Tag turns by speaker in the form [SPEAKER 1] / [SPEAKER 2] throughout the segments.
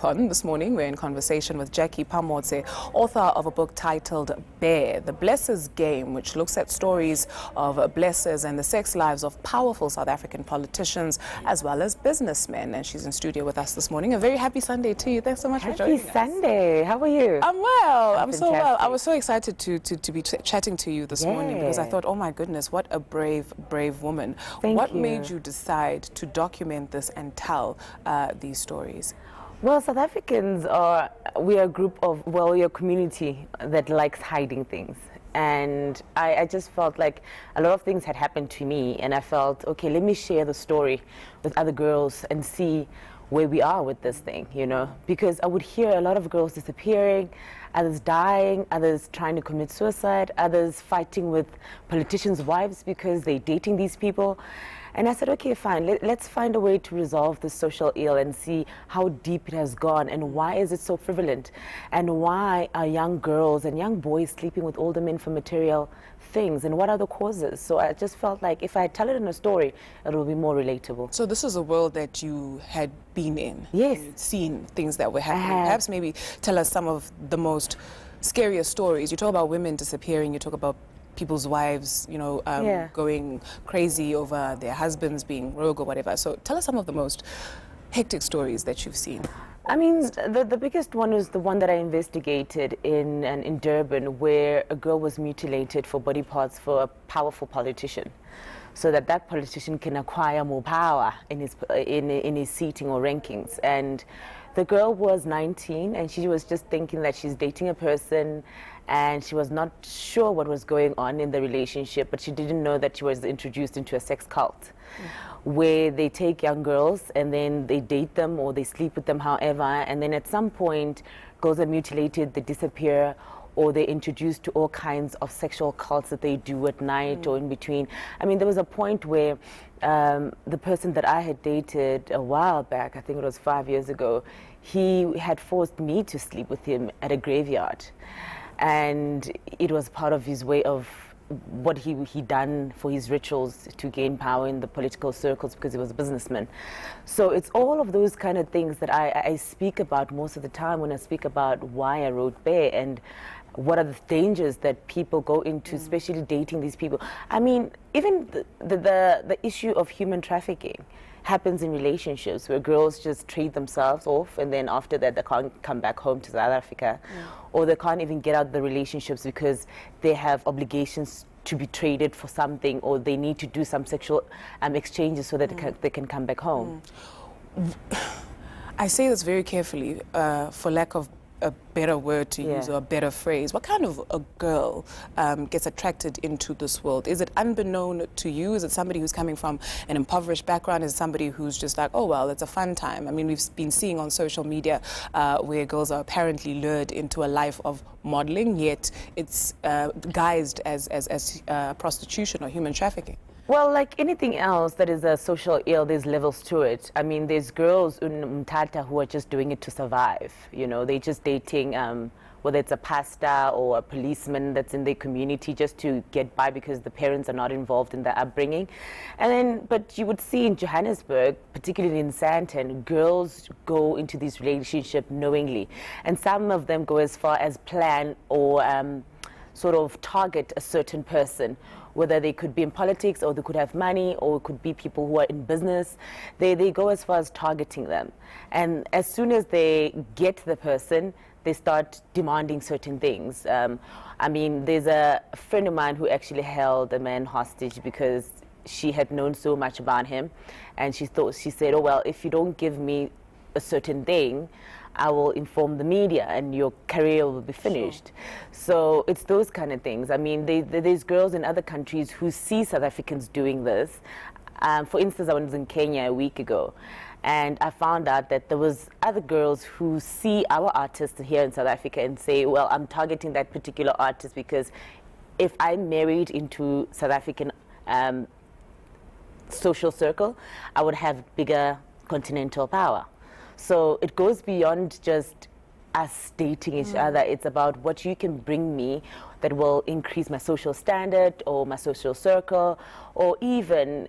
[SPEAKER 1] upon this morning. We're in conversation with Phamotse, author of a book titled Bear, The Blesser's Game, which looks at stories of blessers and the sex lives of powerful South African politicians as well as businessmen. And she's in studio with us this morning. A very happy Sunday to you. Thanks so much for joining us.
[SPEAKER 2] Happy Sunday. How are you?
[SPEAKER 1] I'm well. I'm so well. I was so excited to be chatting to you this morning because I thought, oh my goodness, what a brave woman. What made you decide to document this and tell these stories?
[SPEAKER 2] Well, South Africans we're a group of, we're a community that likes hiding things. And I just felt like a lot of things had happened to me, and I felt, okay, let me share the story with other girls and see where we are with this thing, you know, because I would hear a lot of girls disappearing, others dying, others trying to commit suicide, others fighting with politicians' wives because they're dating these people. And I said, okay, fine, let's find a way to resolve this social ill and see how deep it has gone and why is it so prevalent and why are young girls and young boys sleeping with older men for material things and what are the causes. So I just felt like if I tell it in a story, it will be more relatable.
[SPEAKER 1] So this is a world that you had been in.
[SPEAKER 2] Yes.
[SPEAKER 1] You'd seen things that were happening. Perhaps maybe tell us some of the most scariest stories. You talk about women disappearing, you talk about people's wives, you know, going crazy over their husbands being rogue or whatever. So tell us some of the most hectic stories that you've seen.
[SPEAKER 2] I mean, the biggest one is the one that I investigated in Durban, where a girl was mutilated for body parts for a powerful politician, so that politician can acquire more power in his seating or rankings. And the girl was 19, and she was just thinking that she's dating a person, and she was not sure what was going on in the relationship, but she didn't know that she was introduced into a sex cult, where they take young girls and then they date them or they sleep with them, however, and then at some point girls are mutilated, they disappear, or they're introduced to all kinds of sexual cults that they do at night or in between. I mean, there was a point where the person that I had dated a while back, I think it was 5 years ago, he had forced me to sleep with him at a graveyard. And it was part of his way of what he done for his rituals to gain power in the political circles because he was a businessman. So it's all of those kind of things that I speak about most of the time when I speak about why I wrote Bear and what are the dangers that people go into, especially dating these people. I mean, even the issue of human trafficking happens in relationships where girls just trade themselves off and then after that they can't come back home to South Africa or they can't even get out of the relationships because they have obligations to be traded for something or they need to do some sexual exchanges so that they can come back home.
[SPEAKER 1] I say this very carefully for lack of a better word to use or a better phrase. What kind of a girl gets attracted into this world? Is it unbeknown to you? Is it somebody who's coming from an impoverished background? Is it somebody who's just like, oh, well, it's a fun time? I mean, we've been seeing on social media where girls are apparently lured into a life of modeling, yet it's guised as prostitution or human trafficking.
[SPEAKER 2] Well, like anything else that is a social ill, there's levels to it. I mean, there's girls in Mthatha who are just doing it to survive. You know, they're just dating, whether it's a pastor or a policeman that's in their community just to get by because the parents are not involved in the upbringing. And then, but you would see in Johannesburg, particularly in Sandton, girls go into these relationships knowingly. And some of them go as far as plan or sort of target a certain person, whether they could be in politics or they could have money or it could be people who are in business. They go as far as targeting them. And as soon as they get the person, they start demanding certain things. I mean, there's a friend of mine who actually held a man hostage because she had known so much about him. And she said, oh, well, if you don't give me a certain thing, I will inform the media and your career will be finished. Sure. So it's those kind of things. I mean, there's girls in other countries who see South Africans doing this. For instance, I was in Kenya a week ago, and I found out that there was other girls who see our artists here in South Africa and say, well, I'm targeting that particular artist because if I'm married into South African social circle, I would have bigger continental power. So it goes beyond just us dating each other. It's about what you can bring me that will increase my social standard or my social circle or even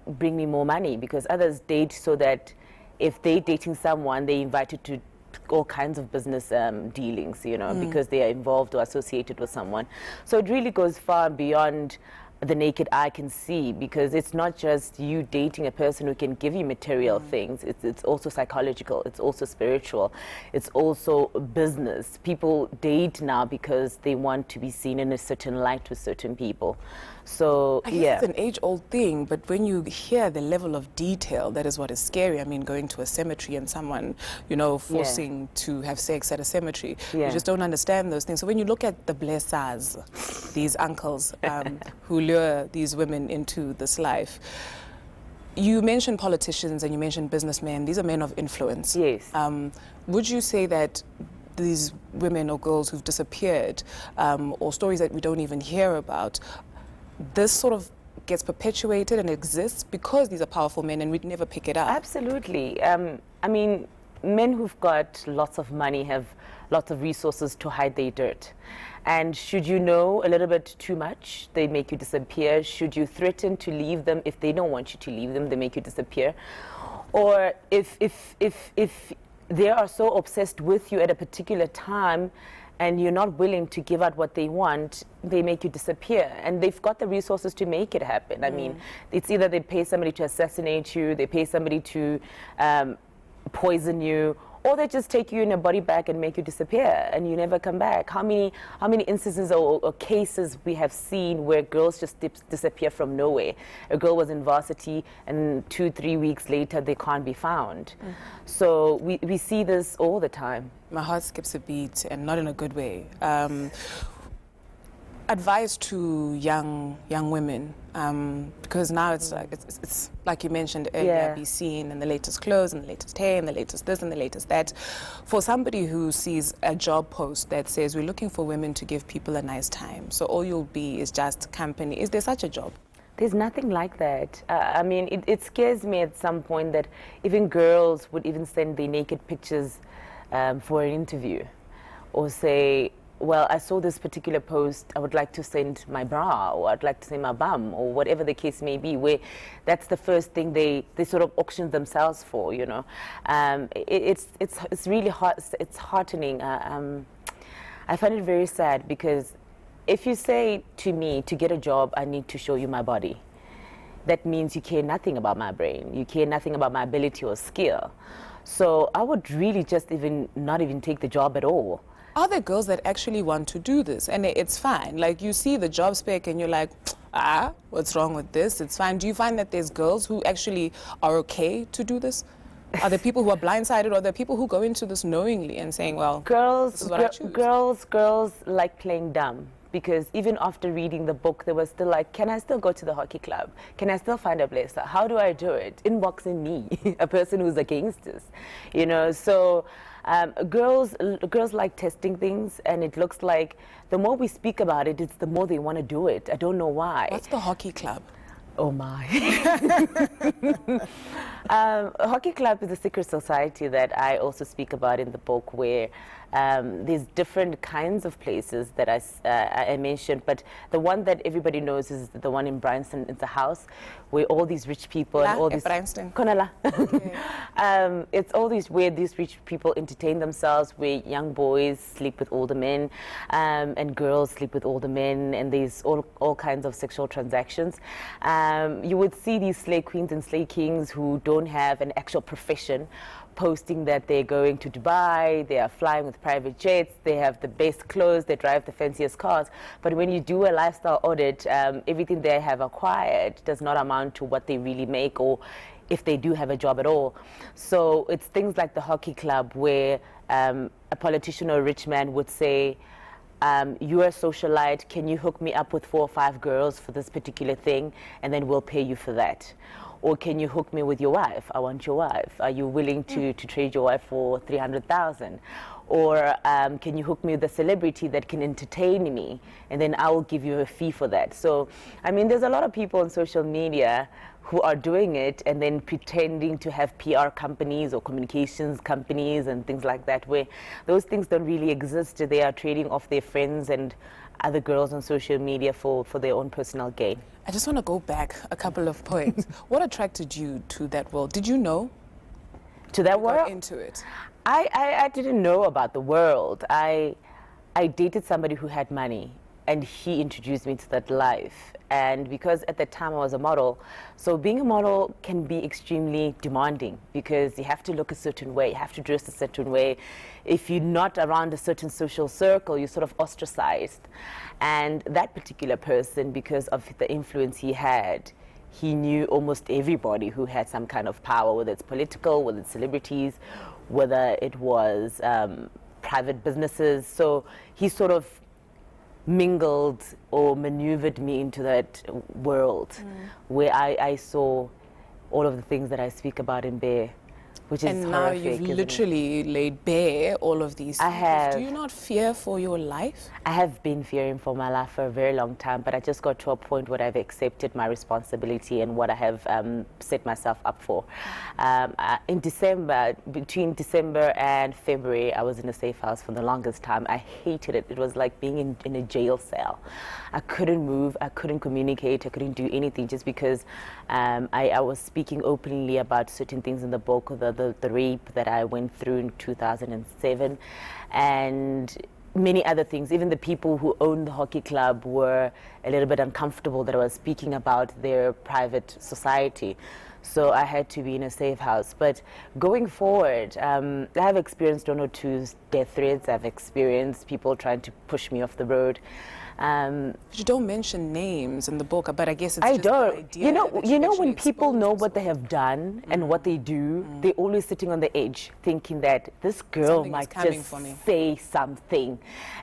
[SPEAKER 2] bring me more money, because others date so that if they're dating someone, they're invited to all kinds of business dealings, you know, because they are involved or associated with someone. So it really goes far beyond the naked eye can see, because it's not just you dating a person who can give you material things. It's also psychological, it's also spiritual, it's also business. People date now because they want to be seen in a certain light with certain people. So
[SPEAKER 1] I guess it's an age-old thing, but when you hear the level of detail, that is what is scary. I mean, going to a cemetery and someone, you know, forcing to have sex at a cemetery, you just don't understand those things. So when you look at the blessers, these uncles who lure these women into this life, you mentioned politicians and you mentioned businessmen. These are men of influence.
[SPEAKER 2] Yes.
[SPEAKER 1] Would you say that these women or girls who've disappeared, or stories that we don't even hear about, this sort of gets perpetuated and exists because these are powerful men and we'd never pick it up?
[SPEAKER 2] Absolutely. I mean, men who've got lots of money have lots of resources to hide their dirt. And should you know a little bit too much, they make you disappear. Should you threaten to leave them, if they don't want you to leave them, they make you disappear. Or if they are so obsessed with you at a particular time and you're not willing to give out what they want, they make you disappear. And they've got the resources to make it happen. I mean, it's either they pay somebody to assassinate you, they pay somebody to poison you, or they just take you in a body bag and make you disappear and you never come back. How many instances or cases we have seen where girls just disappear from nowhere? A girl was in varsity and 2-3 weeks later they can't be found. So we see this all the time.
[SPEAKER 1] My heart skips a beat, and not in a good way. Advice to young women, because now it's like you mentioned earlier, be seen in the latest clothes and the latest hair and the latest this and the latest that. For somebody who sees a job post that says we're looking for women to give people a nice time, so all you'll be is just company, is there such a job?
[SPEAKER 2] There's nothing like that. I mean, it scares me at some point that even girls would even send their naked pictures for an interview, or say, well, I saw this particular post, I would like to send my bra, or I'd like to send my bum, or whatever the case may be, where that's the first thing they sort of auction themselves for, you know. It's really hard, it's heartening. I find it very sad, because if you say to me, to get a job, I need to show you my body, that means you care nothing about my brain, you care nothing about my ability or skill. So I would really just not even take the job at all.
[SPEAKER 1] Are there girls that actually want to do this? And it's fine. Like, you see the job spec and you're like, what's wrong with this? It's fine. Do you find that there's girls who actually are okay to do this? Are there people who are blindsided, or are there people who go into this knowingly and saying, well, this is what I choose?
[SPEAKER 2] Girls like playing dumb. Because even after reading the book, they were still like, can I still go to the hockey club? Can I still find a blesser? How do I do it? Inboxing me, a person who's against this, you know? So girls like testing things, and it looks like the more we speak about it, it's the more they want to do it. I don't know why.
[SPEAKER 1] What's the hockey club?
[SPEAKER 2] Oh my. A hockey club is a secret society that I also speak about in the book, where there's different kinds of places that I mentioned, but the one that everybody knows is the one in Bryanston. It's a house where all these rich people and all these Konala. Okay. It's all these where these rich people entertain themselves, where young boys sleep with older men, and girls sleep with older men, and there's all kinds of sexual transactions. You would see these slay queens and slay kings who don't have an actual profession, posting that they're going to Dubai, they are flying with private jets, they have the best clothes, they drive the fanciest cars. But when you do a lifestyle audit, everything they have acquired does not amount to what they really make, or if they do have a job at all. So it's things like the hockey club, where a politician or a rich man would say, you're a socialite, can you hook me up with 4 or 5 girls for this particular thing, and then we'll pay you for that. Or can you hook me with your wife? I want your wife. Are you willing to trade your wife for 300,000? Or can you hook me with a celebrity that can entertain me, and then I will give you a fee for that. So, I mean, there's a lot of people on social media who are doing it and then pretending to have PR companies or communications companies and things like that, where those things don't really exist. They are trading off their friends and other girls on social media for their own personal gain.
[SPEAKER 1] I just want to go back a couple of points. What attracted you to that world? Did you know?
[SPEAKER 2] To that world?
[SPEAKER 1] Got into it.
[SPEAKER 2] I didn't know about the world. I dated somebody who had money, and he introduced me to that life. And because at the time I was a model, so being a model can be extremely demanding because you have to look a certain way, you have to dress a certain way. If you're not around a certain social circle, you're sort of ostracized. And that particular person, because of the influence he had, he knew almost everybody who had some kind of power, whether it's political, whether it's celebrities, whether it was private businesses. So he sort of mingled or maneuvered me into that world where I saw all of the things that I speak about in Bear, which is
[SPEAKER 1] and
[SPEAKER 2] horrific.
[SPEAKER 1] now you've literally laid bare all of these
[SPEAKER 2] I
[SPEAKER 1] things.
[SPEAKER 2] have.
[SPEAKER 1] Do you not fear for your life?
[SPEAKER 2] I have been fearing for my life for a very long time, but I just got to a point where I've accepted my responsibility and what I have set myself up for. In December, between December and February, I was in a safe house for the longest time. I hated it. It was like being in a jail cell. I couldn't move, I couldn't communicate, I couldn't do anything just because I was speaking openly about certain things in the book, the rape that I went through in 2007, and many other things. Even the people who owned the hockey club were a little bit uncomfortable that I was speaking about their private society. So I had to be in a safe house. But going forward, I have experienced one or two death threats. I've experienced people trying to push me off the road.
[SPEAKER 1] You don't mention names in the book, but I guess it's
[SPEAKER 2] I
[SPEAKER 1] just the
[SPEAKER 2] don't.
[SPEAKER 1] idea
[SPEAKER 2] You know,
[SPEAKER 1] that you
[SPEAKER 2] when people
[SPEAKER 1] expose
[SPEAKER 2] know
[SPEAKER 1] yourself.
[SPEAKER 2] what they have done and what they do, they're always sitting on the edge, thinking that this girl
[SPEAKER 1] Something is
[SPEAKER 2] might
[SPEAKER 1] coming
[SPEAKER 2] just
[SPEAKER 1] for me.
[SPEAKER 2] say something.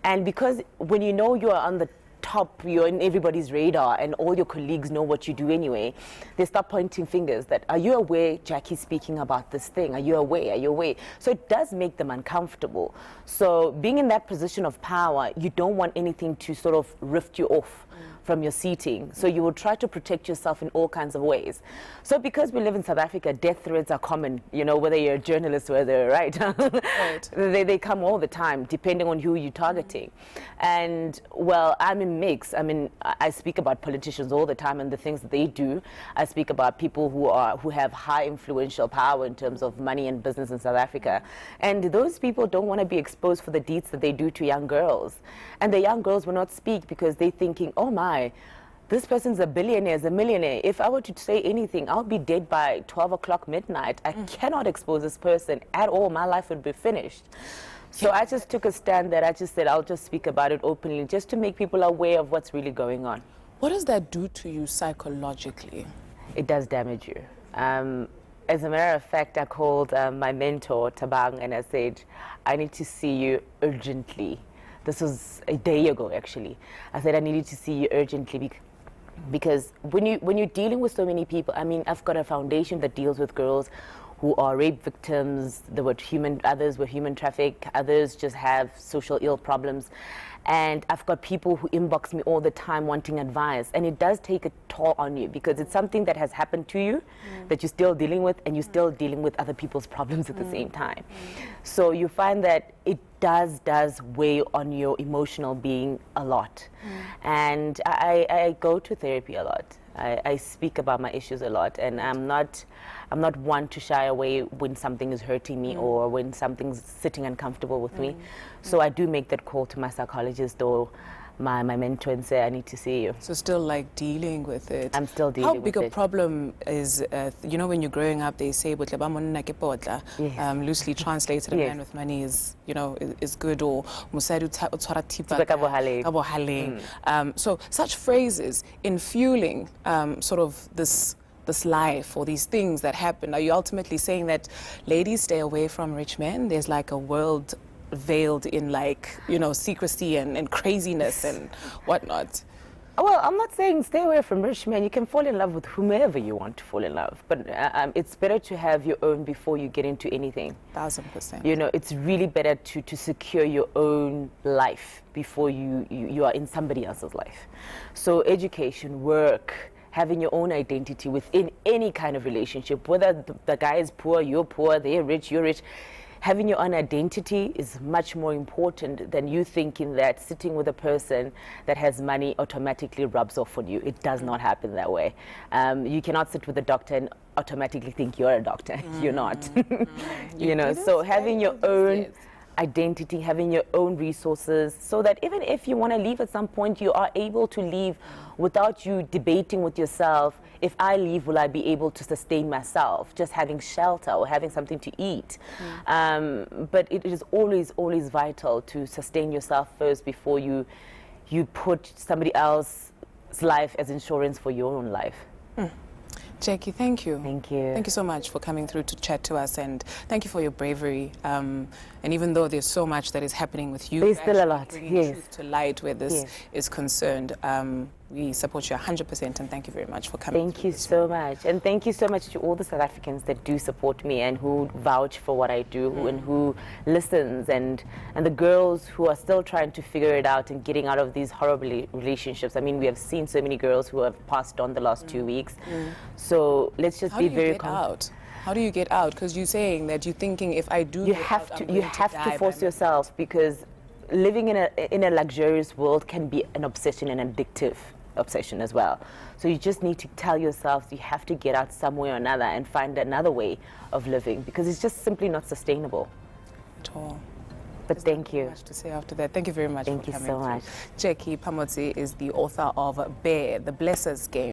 [SPEAKER 2] And because when you know you are on the top, you're in everybody's radar, and all your colleagues know what you do anyway, they start pointing fingers that, are you aware Jackie's speaking about this thing? Are you aware? Are you aware? So it does make them uncomfortable. So being in that position of power, you don't want anything to sort of rift you off from your seating. So you will try to protect yourself in all kinds of ways. So because we live in South Africa, death threats are common, you know, whether you're a journalist, whether, right?
[SPEAKER 1] Right.
[SPEAKER 2] They come all the time, depending on who you're targeting. And, well, I'm a mix. I mean, I speak about politicians all the time and the things that they do. I speak about people who have high influential power in terms of money and business in South Africa. And those people don't want to be exposed for the deeds that they do to young girls. And the young girls will not speak because they're thinking, oh my, this person's a billionaire, is a millionaire. If I were to say anything, I'll be dead by 12 o'clock midnight. I cannot expose this person at all. My life would be finished. So I just took a stand that I just said, I'll just speak about it openly, just to make people aware of what's really going on.
[SPEAKER 1] What does that do to you psychologically?
[SPEAKER 2] It does damage you. As a matter of fact, I called my mentor, Tabang, and I said, I need to see you urgently. This was a day ago, actually. I said, I needed to see you urgently because when you're dealing with so many people, I mean, I've got a foundation that deals with girls who are rape victims, others were human trafficked, others just have social ill problems. And I've got people who inbox me all the time wanting advice. And it does take a toll on you because it's something that has happened to you that you're still dealing with, and you're still dealing with other people's problems at the same time. So you find that it does weigh on your emotional being a lot. And I go to therapy a lot. I speak about my issues a lot, and I'm not one to shy away when something is hurting me or when something's sitting uncomfortable with me. So I do make that call to my psychologist or my mentor and say, I need to see you.
[SPEAKER 1] So still like dealing with it.
[SPEAKER 2] I'm still dealing with it.
[SPEAKER 1] How big a problem is, you know, when you're growing up, they say,
[SPEAKER 2] Yes.
[SPEAKER 1] loosely translated, a
[SPEAKER 2] Yes.
[SPEAKER 1] man with money is, you know, is good, or musadi utshwara thipa
[SPEAKER 2] Thipa ka bohaleng.
[SPEAKER 1] ka bohaleng. So such phrases in fueling sort of this life or these things that happen. Are you ultimately saying that ladies stay away from rich men? There's like a world veiled in, like, you know, secrecy and craziness and whatnot.
[SPEAKER 2] Well, I'm not saying stay away from rich men. You can fall in love with whomever you want to fall in love. But it's better to have your own before you get into anything.
[SPEAKER 1] 1000%.
[SPEAKER 2] You know, it's really better to secure your own life before you are in somebody else's life. So education, work, having your own identity within any kind of relationship, whether the guy is poor, you're poor, they're rich, you're rich. Having your own identity is much more important than you thinking that sitting with a person that has money automatically rubs off on you. It does not happen that way. You cannot sit with a doctor and automatically think you're a doctor. You're not. You know,
[SPEAKER 1] It
[SPEAKER 2] so
[SPEAKER 1] is
[SPEAKER 2] having
[SPEAKER 1] very
[SPEAKER 2] your
[SPEAKER 1] obvious,
[SPEAKER 2] own
[SPEAKER 1] yes.
[SPEAKER 2] identity, having your own resources, so that even if you want to leave at some point, you are able to leave without you debating with yourself, if I leave, will I be able to sustain myself? Just having shelter or having something to eat. But it is always, always vital to sustain yourself first before you put somebody else's life as insurance for your own life.
[SPEAKER 1] Jackie, thank you.
[SPEAKER 2] Thank you.
[SPEAKER 1] Thank you so much for coming through to chat to us, and thank you for your bravery. And even though there's so much that is happening with you,
[SPEAKER 2] There's still a
[SPEAKER 1] actually
[SPEAKER 2] lot,
[SPEAKER 1] bringing
[SPEAKER 2] yes.
[SPEAKER 1] truth to light where this
[SPEAKER 2] Yes.
[SPEAKER 1] is concerned. We support you 100%, and thank you very much for coming.
[SPEAKER 2] Thank you so much. And thank you so much to all the South Africans that do support me and who vouch for what I do and who listens, and the girls who are still trying to figure it out and getting out of these horrible relationships. I mean, we have seen so many girls who have passed on the last 2 weeks. So let's just
[SPEAKER 1] How
[SPEAKER 2] be
[SPEAKER 1] do you
[SPEAKER 2] very
[SPEAKER 1] get out? How do you get out? Because you're saying that you're thinking, if I do
[SPEAKER 2] you
[SPEAKER 1] get
[SPEAKER 2] have
[SPEAKER 1] out,
[SPEAKER 2] to
[SPEAKER 1] I'm
[SPEAKER 2] you
[SPEAKER 1] going
[SPEAKER 2] have
[SPEAKER 1] die
[SPEAKER 2] to
[SPEAKER 1] by
[SPEAKER 2] force
[SPEAKER 1] myself.
[SPEAKER 2] yourself, because living in a luxurious world can be an obsession, an addictive obsession as well. So you just need to tell yourself you have to get out some way or another and find another way of living, because it's just simply not sustainable.
[SPEAKER 1] At all.
[SPEAKER 2] But thank you.
[SPEAKER 1] Much to say after that. Thank you very much
[SPEAKER 2] Thank
[SPEAKER 1] for
[SPEAKER 2] you
[SPEAKER 1] coming
[SPEAKER 2] so
[SPEAKER 1] through.
[SPEAKER 2] much.
[SPEAKER 1] Jackie Phamotse is the author of Bear, the Blesser's Game.